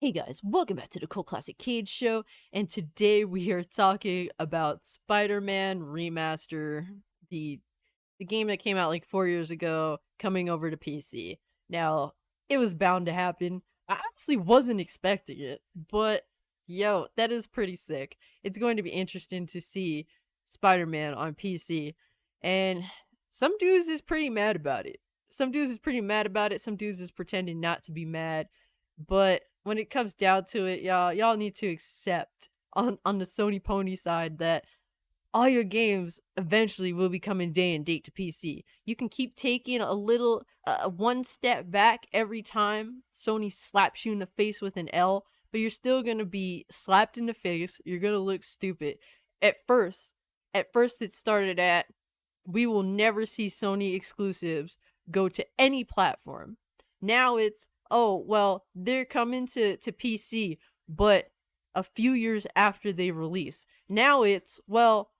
Hey guys, welcome back to the Cult Classic Cage Show, and today we are talking about Spider-Man Remaster, the the game that came out like 4 years ago, coming over to PC. Now, it was bound to happen. I actually wasn't expecting it, but yo, that is pretty sick. It's going to be interesting to see Spider-Man on PC, and some dudes is pretty mad about it. Some dudes is pretty mad about it. Some dudes is pretending not to be mad, but when it comes down to it, y'all need to accept on the Sony Pony side that all your games eventually will be coming day and date to PC. You can keep taking a little one step back every time Sony slaps you in the face with an L, but you're still going to be slapped in the face. You're going to look stupid. At first, it started at we will never see Sony exclusives go to any platform. Now it's, oh, well, they're coming to PC, but a few years after they release. Now it's, well,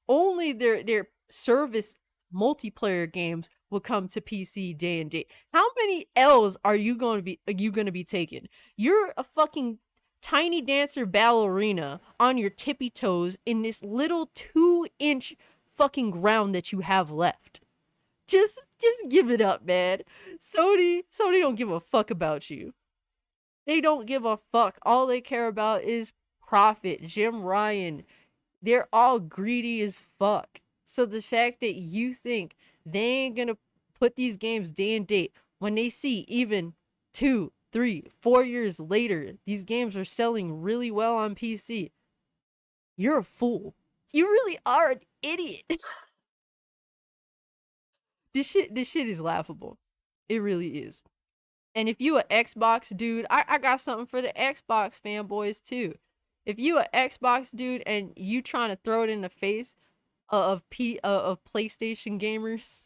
only their service multiplayer games will come to PC day and date. How many L's are you going to be taking? You're a fucking tiny dancer ballerina on your tippy toes in this little 2-inch fucking ground that you have left. Just give it up, man. Sony don't give a fuck about you. They don't give a fuck. All they care about is profit. Jim Ryan, they're all greedy as fuck. So the fact that you think they ain't gonna put these games day and date when they see even 2, 3, 4 years later these games are selling really well on PC, you're a fool. You really are an idiot. This shit is laughable. It really is. And if you a Xbox dude, I got something for the Xbox fanboys too. If you a Xbox dude and you trying to throw it in the face of PlayStation gamers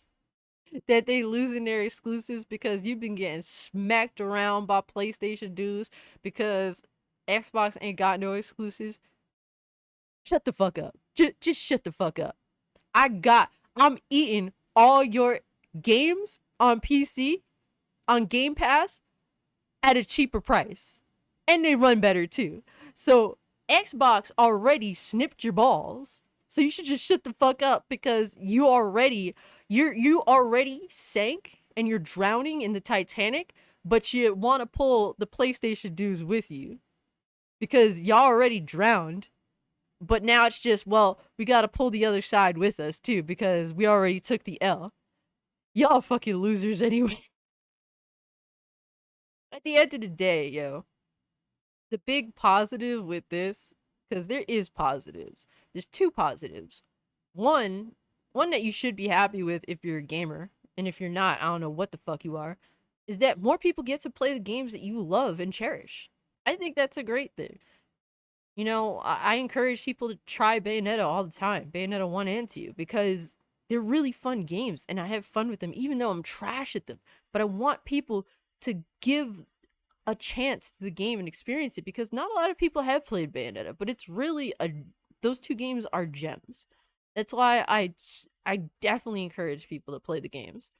that they losing their exclusives because you've been getting smacked around by PlayStation dudes because Xbox ain't got no exclusives, shut the fuck up. Just shut the fuck up. I'm eating all your games on PC, on Game Pass, at a cheaper price. And they run better too. So Xbox already snipped your balls. So you should just shut the fuck up because you already sank and you're drowning in the Titanic, but you want to pull the PlayStation dudes with you because y'all already drowned. But now it's just, well, we got to pull the other side with us too because we already took the L. Y'all fucking losers anyway. At the end of the day, yo, the big positive with this, because there is positives. There's two positives. One, one that you should be happy with if you're a gamer, and if you're not, I don't know what the fuck you are, is that more people get to play the games that you love and cherish. I think that's a great thing. You know, I encourage people to try Bayonetta all the time, Bayonetta 1 and 2, because they're really fun games, and I have fun with them, even though I'm trash at them. But I want people to give a chance to the game and experience it because not a lot of people have played Bayonetta, but it's really a those two games are gems. That's why I definitely encourage people to play the games.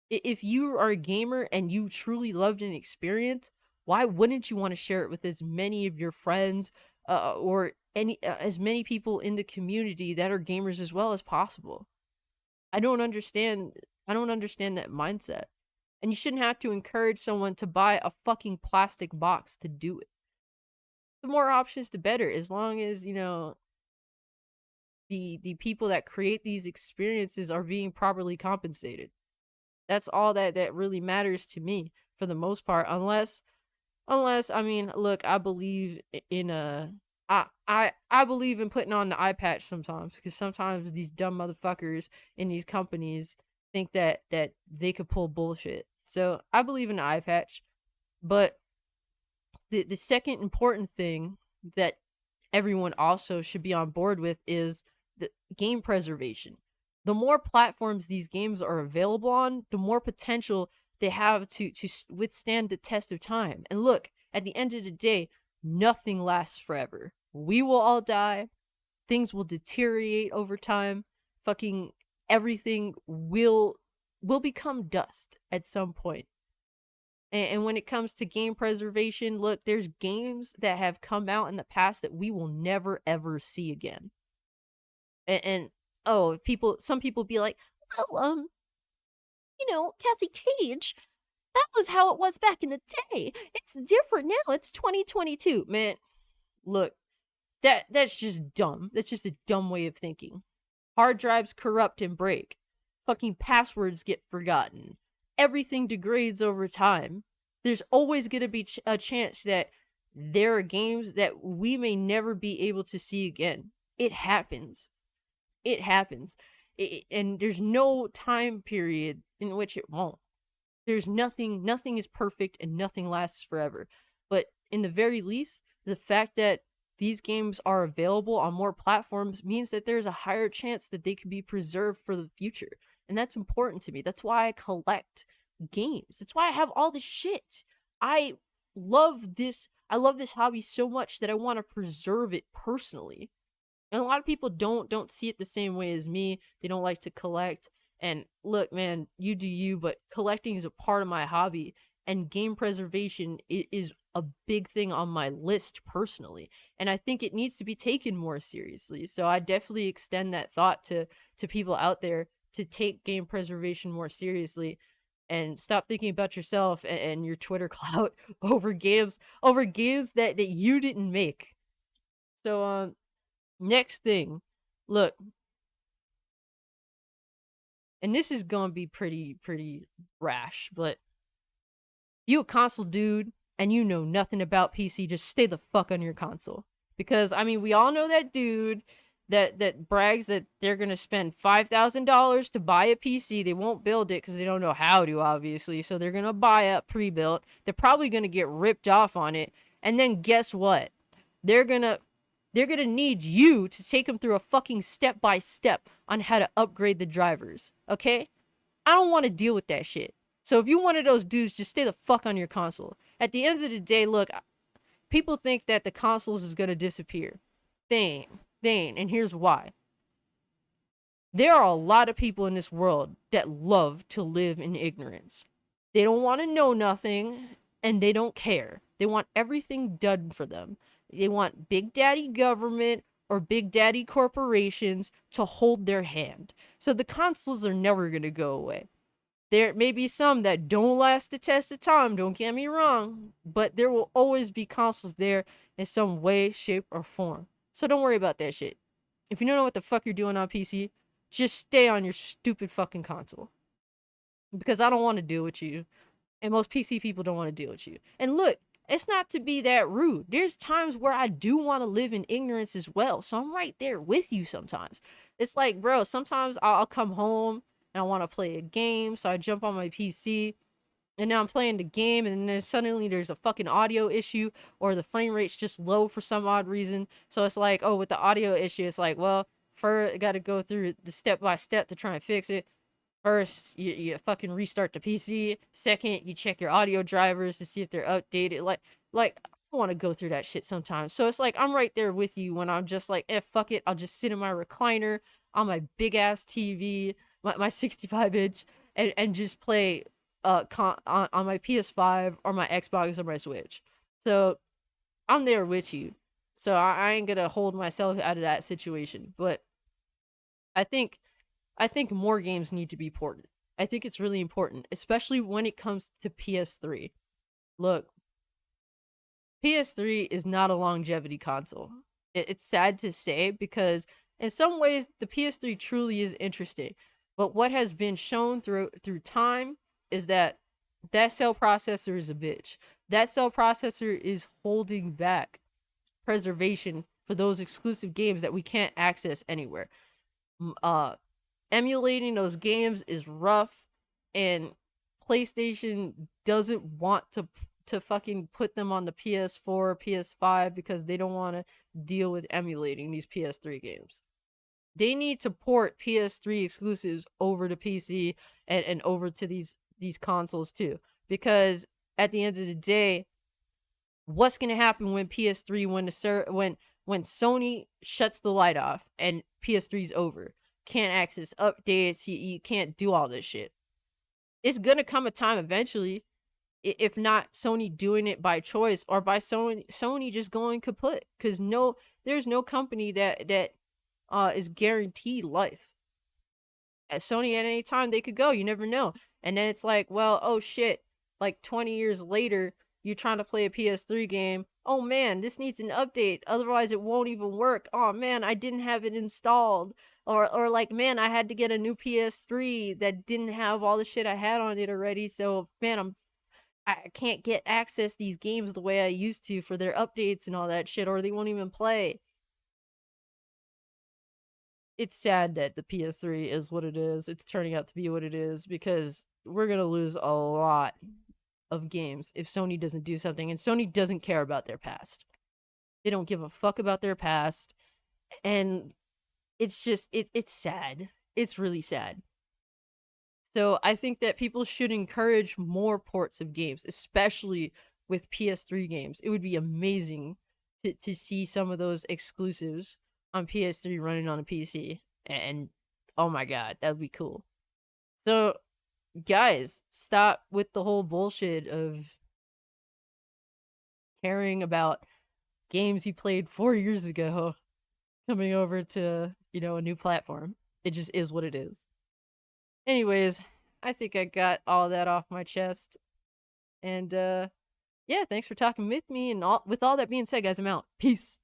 If you are a gamer and you truly loved an experience, why wouldn't you want to share it with as many of your friends or any as many people in the community that are gamers as well as possible? I don't understand. I don't understand that mindset. And you shouldn't have to encourage someone to buy a fucking plastic box to do it. The more options, the better, as long as, you know, the people that create these experiences are being properly compensated. That's all that really matters to me for the most part, unless I mean, look, I believe in I believe in putting on the eye patch sometimes because sometimes these dumb motherfuckers in these companies think that they could pull bullshit. So I believe in the eye patch, but the second important thing that everyone also should be on board with is the game preservation. The more platforms these games are available on, the more potential they have to withstand the test of time. And look, at the end of the day, nothing lasts forever. We will all die. Things will deteriorate over time. Fucking everything will become dust at some point. And when it comes to game preservation, look, there's games that have come out in the past that we will never ever see again. And oh, some people be like, well, Cassie Cage, that was how it was back in the day. It's different now. It's 2022. Man, look, that's just dumb. That's just a dumb way of thinking. Hard drives corrupt and break. Fucking passwords get forgotten. Everything degrades over time. There's always going to be a chance that there are games that we may never be able to see again. It happens. It happens. And there's no time period in which it won't. There's nothing is perfect and nothing lasts forever. But in the very least, the fact that these games are available on more platforms means that there's a higher chance that they can be preserved for the future. And that's important to me. That's why I collect games. That's why I have all this shit. I love this hobby so much that I want to preserve it personally. And a lot of people don't see it the same way as me. They don't like to collect. And look, man, you do you, but collecting is a part of my hobby, and game preservation is a big thing on my list personally. And I think it needs to be taken more seriously. So I definitely extend that thought to people out there to take game preservation more seriously and stop thinking about yourself and your Twitter clout over games that you didn't make. So next thing, look, and this is gonna be pretty rash, but you a console dude and you know nothing about PC, just stay the fuck on your console. Because I mean, we all know that dude that brags that they're gonna spend $5,000 to buy a PC. They won't build it because they don't know how to, obviously. So they're gonna buy a pre-built. They're probably gonna get ripped off on it, and then guess what? They're gonna need you to take them through a fucking step-by-step on how to upgrade the drivers, okay? I don't want to deal with that shit. So if you're one of those dudes, just stay the fuck on your console. At the end of the day, look, people think that the consoles is going to disappear. They ain't, and here's why. There are a lot of people in this world that love to live in ignorance. They don't want to know nothing, and they don't care. They want everything done for them. They want Big Daddy government or Big Daddy corporations to hold their hand. So the consoles are never going to go away. There may be some that don't last the test of time, don't get me wrong, but there will always be consoles there in some way, shape, or form. So don't worry about that shit. If you don't know what the fuck you're doing on PC, just stay on your stupid fucking console. Because I don't want to deal with you. And most PC people don't want to deal with you. And look, it's not to be that rude. There's times where I do want to live in ignorance as well. So I'm right there with you sometimes. It's like, bro, sometimes I'll come home and I want to play a game. So I jump on my PC and now I'm playing the game, and then suddenly there's a fucking audio issue, or the frame rate's just low for some odd reason. So it's like, oh, with the audio issue, it's like, well, first I got to go through the step by step to try and fix it. First, you fucking restart the PC. Second, you check your audio drivers to see if they're updated. Like I want to go through that shit sometimes. So it's like I'm right there with you when I'm just like, fuck it. I'll just sit in my recliner on my big ass TV, my 65-inch, and just play on my PS5 or my Xbox or my Switch. So I'm there with you. So I ain't gonna hold myself out of that situation. But I think more games need to be ported. I think it's really important, especially when it comes to PS3. Look, PS3 is not a longevity console. It's sad to say because in some ways the PS3 truly is interesting. But what has been shown through time is that cell processor is a bitch. That cell processor is holding back preservation for those exclusive games that we can't access anywhere. Emulating those games is rough, and PlayStation doesn't want to fucking put them on the PS4, PS5 because they don't want to deal with emulating these PS3 games. They need to port PS3 exclusives over to PC and over to these consoles too, because at the end of the day, what's gonna happen when PS3 when Sony shuts the light off and PS3's over? Can't access updates, you can't do all this shit. It's gonna come a time eventually If not Sony doing it by choice or by Sony just going kaput, because there's no company that is guaranteed life. At Sony, at any time they could go, you never know. And then it's like, well, oh shit, like 20 years later you're trying to play a PS3 game. Oh man, this needs an update, otherwise it won't even work. Oh man, I didn't have it installed. Or like, man, I had to get a new PS3 that didn't have all the shit I had on it already. So man, I can't get access these games the way I used to for their updates and all that shit, or they won't even play. It's sad that the PS3 is what it is. It's turning out to be what it is because we're going to lose a lot of games if Sony doesn't do something, and Sony doesn't care about their past. They don't give a fuck about their past, and it's just it's sad. It's really sad. So I think that people should encourage more ports of games, especially with PS3 games. It would be amazing to see some of those exclusives on PS3 running on a PC. And oh my god, that would be cool. So guys, stop with the whole bullshit of caring about games you played 4 years ago coming over to, a new platform. It just is what it is. Anyways, I think I got all that off my chest. And yeah, thanks for talking with me. And with all that being said, guys, I'm out. Peace.